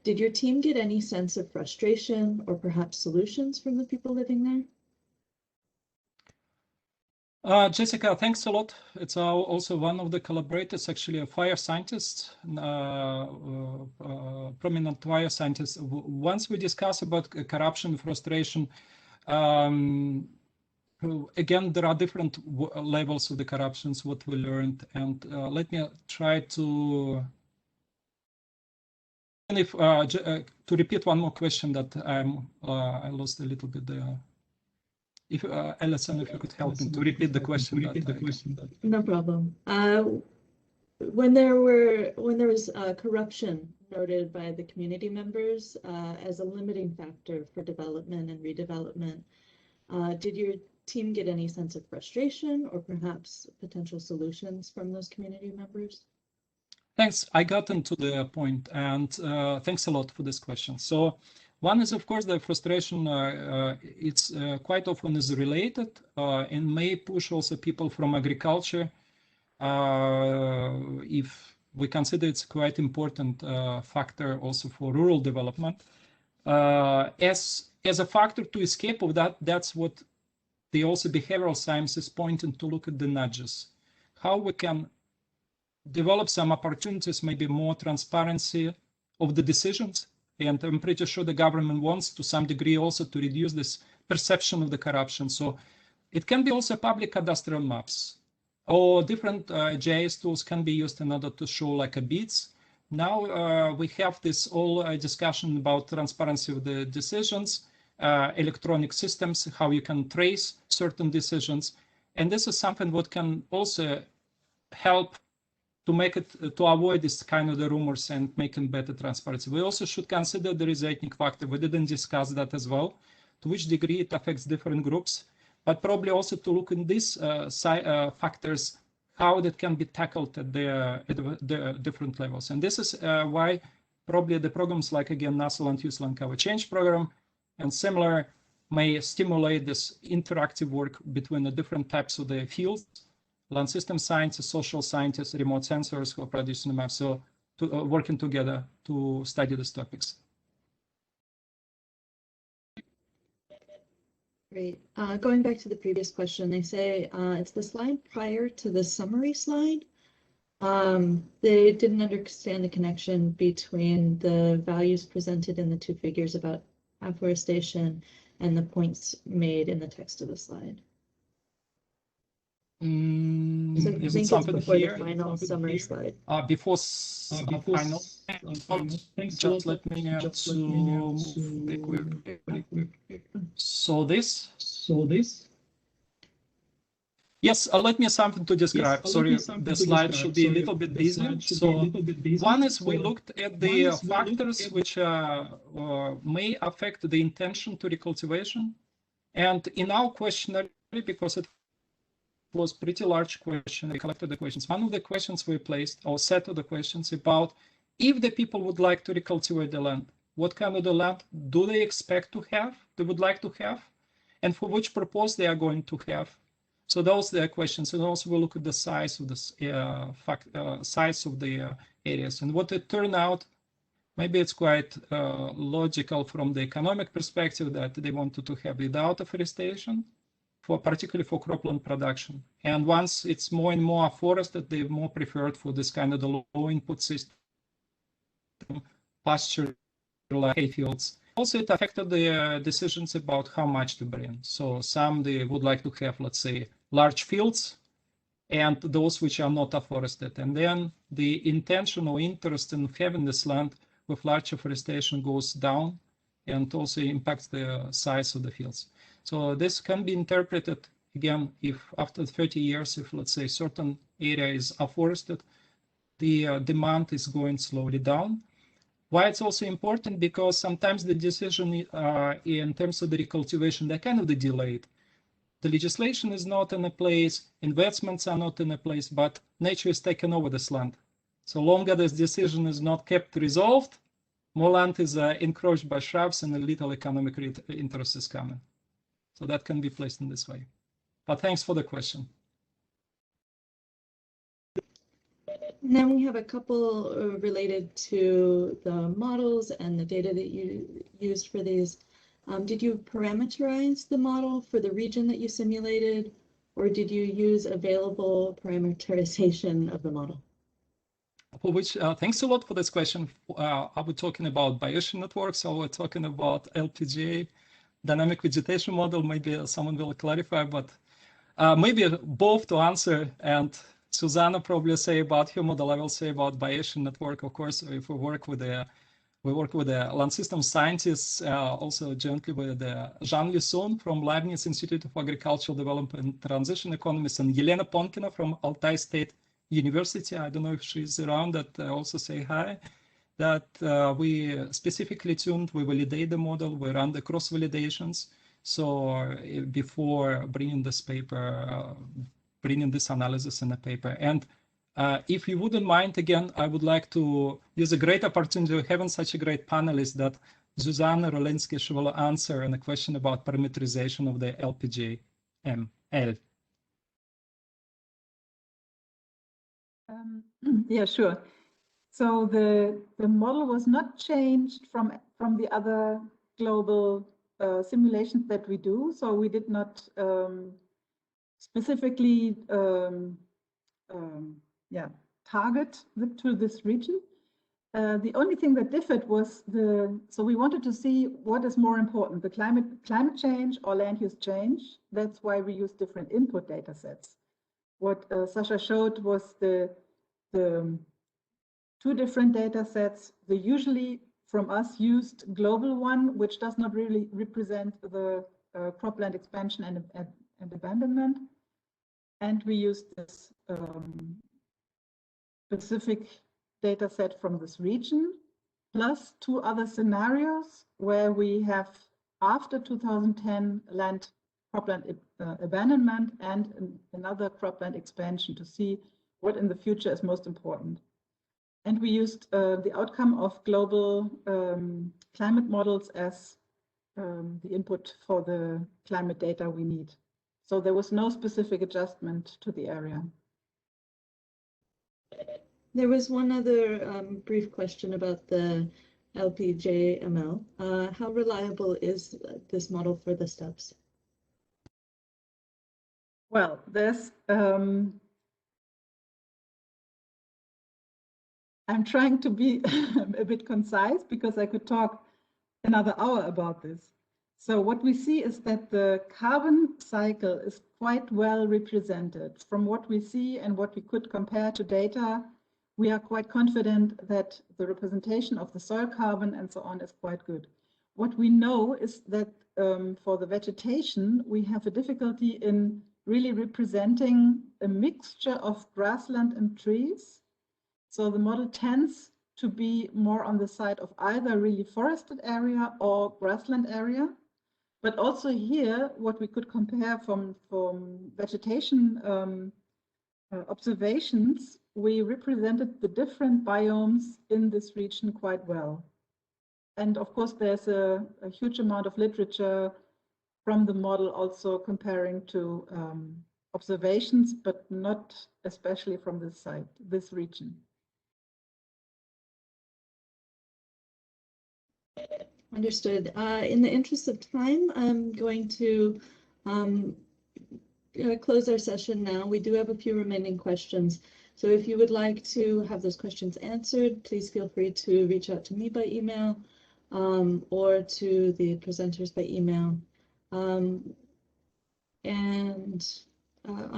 did your team get any sense of frustration or perhaps solutions from the people living there? Jessica, thanks a lot. It's also one of the collaborators, actually a fire scientist, prominent fire scientist. Once we discuss about corruption, frustration, again, there are different levels of the corruptions, what we learned. And let me try to repeat one more question that I lost a little bit there. If Alison, if you could help me to repeat the question. No problem. When there was corruption noted by the community members as a limiting factor for development and redevelopment, did your team get any sense of frustration or perhaps potential solutions from those community members? Thanks. I got into the point, and thanks a lot for this question. So one is, of course, the frustration. It's quite often is related and may push also people from agriculture. If we consider it's quite important factor also for rural development, as a factor to escape of that, that's what the also behavioral science is pointing to look at the nudges, how we can develop some opportunities, maybe more transparency of the decisions. And I'm pretty sure the government wants to some degree also to reduce this perception of the corruption. So it can be also public cadastral maps, or different GIS tools can be used in order to show like a beats. Now we have this whole discussion about transparency of the decisions, electronic systems, how you can trace certain decisions. And this is something what can also help to make it, to avoid this kind of the rumors and making better transparency. We also should consider there is ethnic factor. We didn't discuss that as well, to which degree it affects different groups, but probably also to look in these factors, how that can be tackled at the different levels. And this is why probably the programs like, again, NASA Land Use Land Cover Change program and similar may stimulate this interactive work between the different types of the fields, land system scientists, social scientists, remote sensors who are producing the maps, so working together to study these topics. Great. Going back to the previous question, they say it's the slide prior to the summary slide. They didn't understand the connection between the values presented in the two figures about afforestation and the points made in the text of the slide. So I think it's before the final summary slide. Before final. Just let me So this. Yes, let me something to describe. Yes, sorry, the slide should be a little bit busy. So one is we looked at the factors which may affect the intention to recultivation. And in our questionnaire, because it was pretty large question, we collected the questions. One of the questions we placed, or set of the questions about if the people would like to recultivate the land, what kind of the land do they expect to have, they would like to have, and for which purpose they are going to have. So those are the questions, and also we look at the size of the size of the areas. And what it turned out, maybe it's quite logical from the economic perspective that they wanted to have without afforestation, particularly for cropland production. And once it's more and more afforested, they're more preferred for this kind of the low input system, pasture, hay fields. Also, it affected the decisions about how much to bring. So some they would like to have, let's say, large fields, and those which are not afforested. And then the intention or interest in having this land with large afforestation goes down, and also impacts the size of the fields. So this can be interpreted, again, if after 30 years, if let's say certain area is afforested, the demand is going slowly down. Why it's also important, because sometimes the decision in terms of the recultivation, they're kind of delayed. The legislation is not in a place, investments are not in a place, but nature is taking over this land. So longer this decision is not kept resolved, more land is encroached by shrubs and a little economic interest is coming. So that can be placed in this way. But thanks for the question. And then we have a couple related to the models and the data that you used for these. Did you parameterize the model for the region that you simulated, or did you use available parameterization of the model? For which, thanks a lot for this question. Are we talking about Bayesian networks, or we're talking about LPGA, dynamic vegetation model? Maybe someone will clarify, but maybe both to answer. And Susanna probably say about her model, I will say about Bayesian network. Of course, if we work with the land system scientists, also jointly with Jean Lisson from Leibniz Institute of Agricultural Development and Transition Economists, and Elena Ponkina from Altai State University. I don't know if she's around, that also say hi. That we specifically tuned, we validate the model, we run the cross validations. So before bringing this paper, bringing this analysis in a paper. And if you wouldn't mind, again, I would like to use a great opportunity of having such a great panelist that Zuzana Rolensky, she will answer on a question about parameterization of the LPGML. Yeah, sure. So the model was not changed from the other global simulations that we do. So we did not specifically target to this region. The only thing that differed was so we wanted to see what is more important, the climate change or land use change. That's why we use different input data sets. What Sasha showed was the two different data sets, the usually from us used global one, which does not really represent the cropland expansion and abandonment. And we used this specific data set from this region, plus two other scenarios where we have after 2010 land cropland abandonment and another cropland expansion to see what in the future is most important. And we used the outcome of global climate models as the input for the climate data we need. So there was no specific adjustment to the area. There was one other brief question about the LPJML. How reliable is this model for the steppes? Well, there's I'm trying to be a bit concise because I could talk another hour about this. So what we see is that the carbon cycle is quite well represented. From what we see and what we could compare to data, we are quite confident that the representation of the soil carbon and so on is quite good. What we know is that for the vegetation, we have a difficulty in really representing a mixture of grassland and trees. So the model tends to be more on the side of either really forested area or grassland area. But also here, what we could compare from vegetation observations, we represented the different biomes in this region quite well. And of course, there's a huge amount of literature from the model also comparing to observations, but not especially from this site, this region. Understood. In the interest of time, I'm going to close our session now. We do have a few remaining questions. So if you would like to have those questions answered, please feel free to reach out to me by email or to the presenters by email. On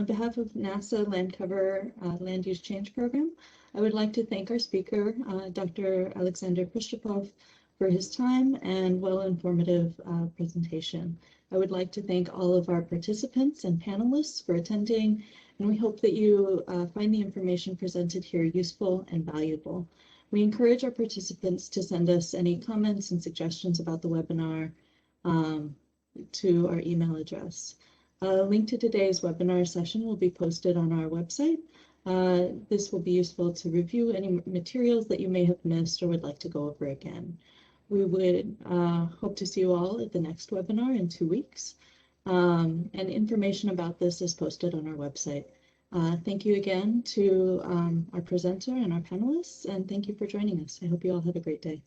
behalf of NASA Land Cover Land Use Change Program, I would like to thank our speaker, Dr. Alexander Prishchepov, for his time and well-informative presentation. I would like to thank all of our participants and panelists for attending, and we hope that you find the information presented here useful and valuable. We encourage our participants to send us any comments and suggestions about the webinar to our email address. A link to today's webinar session will be posted on our website. This will be useful to review any materials that you may have missed or would like to go over again. We would hope to see you all at the next webinar in 2 weeks. And information about this is posted on our website. Thank you again to our presenter and our panelists, and thank you for joining us. I hope you all have a great day.